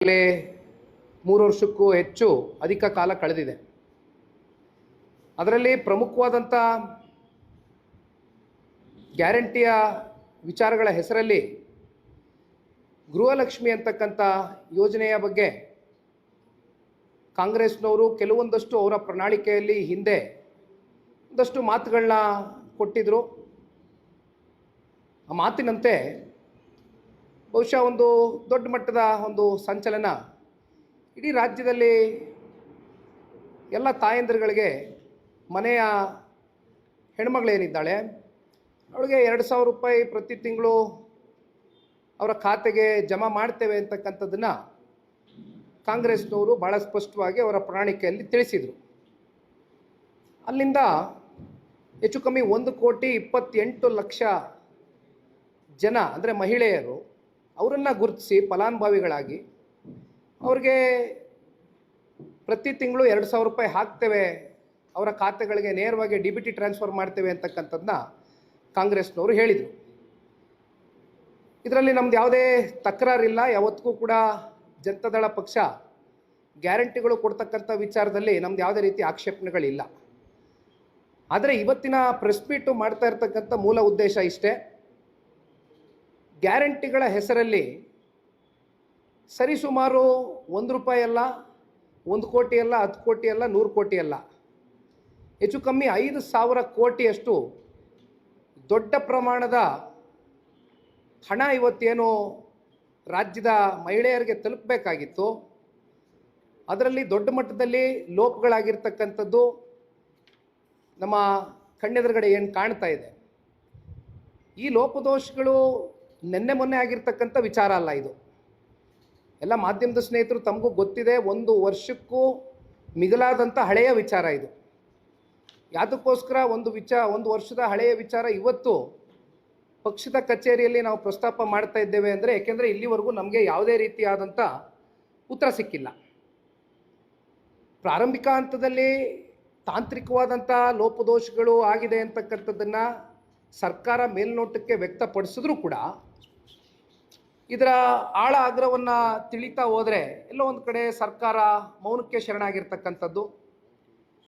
3 ವರ್ಷಕ್ಕೂ ಹೆಚ್ಚು ಅಧಿಕ ಕಾಲ ಕಳೆದಿದೆ. ಅದರಲ್ಲಿ ಪ್ರಮುಖವಾದಂಥ ಗ್ಯಾರಂಟಿಯ ವಿಚಾರಗಳ ಹೆಸರಲ್ಲಿ ಗೃಹಲಕ್ಷ್ಮಿ ಅಂತಕ್ಕಂಥ ಯೋಜನೆಯ ಬಗ್ಗೆ ಕಾಂಗ್ರೆಸ್ನವರು ಕೆಲವೊಂದಷ್ಟು ಅವರ ಪ್ರಣಾಳಿಕೆಯಲ್ಲಿ ಹಿಂದೆ ಒಂದಷ್ಟು ಮಾತುಗಳನ್ನ ಕೊಟ್ಟಿದ್ದರು. ಆ ಮಾತಿನಂತೆ ಬಹುಶಃ ಒಂದು ದೊಡ್ಡ ಮಟ್ಟದ ಒಂದು ಸಂಚಲನ ಇಡೀ ರಾಜ್ಯದಲ್ಲಿ ಎಲ್ಲ ತಾಯಂದಿರುಗಳಿಗೆ ಮನೆಯ ಹೆಣ್ಮಗಳೇನಿದ್ದಾಳೆ ಅವಳಿಗೆ 2,000 ರೂಪಾಯಿ ಪ್ರತಿ ತಿಂಗಳು ಅವರ ಖಾತೆಗೆ ಜಮಾ ಮಾಡ್ತೇವೆ ಅಂತಕ್ಕಂಥದ್ದನ್ನು ಕಾಂಗ್ರೆಸ್ನವರು ಭಾಳ ಸ್ಪಷ್ಟವಾಗಿ ಅವರ ಪ್ರಣಾಳಿಕೆಯಲ್ಲಿ ತಿಳಿಸಿದರು. ಅಲ್ಲಿಂದ ಹೆಚ್ಚು ಕಮ್ಮಿ 1,28,00,000 ಜನ ಅಂದರೆ ಮಹಿಳೆಯರು ಅವರನ್ನು ಗುರುತಿಸಿ ಫಲಾನುಭವಿಗಳಾಗಿ ಅವ್ರಿಗೆ ಪ್ರತಿ ತಿಂಗಳು 2,000 ರೂಪಾಯಿ ಹಾಕ್ತೇವೆ, ಅವರ ಖಾತೆಗಳಿಗೆ ನೇರವಾಗಿ DBT ಟ್ರಾನ್ಸ್ಫರ್ ಮಾಡ್ತೇವೆ ಅಂತಕ್ಕಂಥದ್ದನ್ನ ಕಾಂಗ್ರೆಸ್ನವರು ಹೇಳಿದರು. ಇದರಲ್ಲಿ ನಮ್ದು ಯಾವುದೇ ತಕರಾರಿಲ್ಲ. ಯಾವತ್ತಿಗೂ ಕೂಡ ಜನತಾದಳ ಪಕ್ಷ ಗ್ಯಾರಂಟಿಗಳು ಕೊಡ್ತಕ್ಕಂಥ ವಿಚಾರದಲ್ಲಿ ನಮ್ದು ಯಾವುದೇ ರೀತಿ ಆಕ್ಷೇಪಣೆಗಳಿಲ್ಲ. ಆದರೆ ಇವತ್ತಿನ ಪ್ರೆಸ್ ಮೀಟು ಮಾಡ್ತಾ ಇರ್ತಕ್ಕಂಥ ಮೂಲ ಉದ್ದೇಶ ಇಷ್ಟೇ. ಗ್ಯಾರಂಟಿಗಳ ಹೆಸರಲ್ಲಿ ಸರಿಸುಮಾರು 1 ರೂಪಾಯಿ ಅಲ್ಲ, 1 ಕೋಟಿ ಅಲ್ಲ, 10 ಕೋಟಿ ಅಲ್ಲ, 100 ಕೋಟಿ ಅಲ್ಲ, ಹೆಚ್ಚು ಕಮ್ಮಿ 5,000 ಕೋಟಿಯಷ್ಟು ದೊಡ್ಡ ಪ್ರಮಾಣದ ಹಣ ಇವತ್ತೇನು ರಾಜ್ಯದ ಮಹಿಳೆಯರಿಗೆ ತಲುಪಬೇಕಾಗಿತ್ತು ಅದರಲ್ಲಿ ದೊಡ್ಡ ಮಟ್ಟದಲ್ಲಿ ಲೋಪಗಳಾಗಿರ್ತಕ್ಕಂಥದ್ದು ನಮ್ಮ ಕಣ್ಣೆದುರುಗಡೆ ಏನು ಕಾಣ್ತಾ ಇದೆ. ಈ ಲೋಪದೋಷಗಳು ನಿನ್ನೆ ಮೊನ್ನೆ ಆಗಿರ್ತಕ್ಕಂಥ ವಿಚಾರ ಅಲ್ಲ. ಇದು ಎಲ್ಲ ಮಾಧ್ಯಮದ ಸ್ನೇಹಿತರು ತಮಗೂ ಗೊತ್ತಿದೆ. 1 ವರ್ಷಕ್ಕೂ ಮಿಗಿಲಾದಂಥ ಹಳೆಯ ವಿಚಾರ ಇದು. ಯಾವುದಕ್ಕೋಸ್ಕರ 1 ವರ್ಷದ ಹಳೆಯ ವಿಚಾರ ಇವತ್ತು ಪಕ್ಷದ ಕಚೇರಿಯಲ್ಲಿ ನಾವು ಪ್ರಸ್ತಾಪ ಮಾಡ್ತಾ ಇದ್ದೇವೆ ಅಂದರೆ ಏಕೆಂದರೆ ಇಲ್ಲಿವರೆಗೂ ನಮಗೆ ಯಾವುದೇ ರೀತಿಯಾದಂಥ ಉತ್ತರ ಸಿಕ್ಕಿಲ್ಲ. ಪ್ರಾರಂಭಿಕ ಹಂತದಲ್ಲಿ ತಾಂತ್ರಿಕವಾದಂಥ ಲೋಪದೋಷಗಳು ಆಗಿದೆ ಅಂತಕ್ಕಂಥದ್ದನ್ನು ಸರ್ಕಾರ ಮೇಲ್ನೋಟಕ್ಕೆ ವ್ಯಕ್ತಪಡಿಸಿದ್ರೂ ಕೂಡ ಇದರ ಆಳ ಆಗ್ರಹವನ್ನು ತಿಳಿತಾ ಹೋದರೆ ಎಲ್ಲೋ ಒಂದು ಕಡೆ ಸರ್ಕಾರ ಮೌನಕ್ಕೆ ಶರಣಾಗಿರ್ತಕ್ಕಂಥದ್ದು.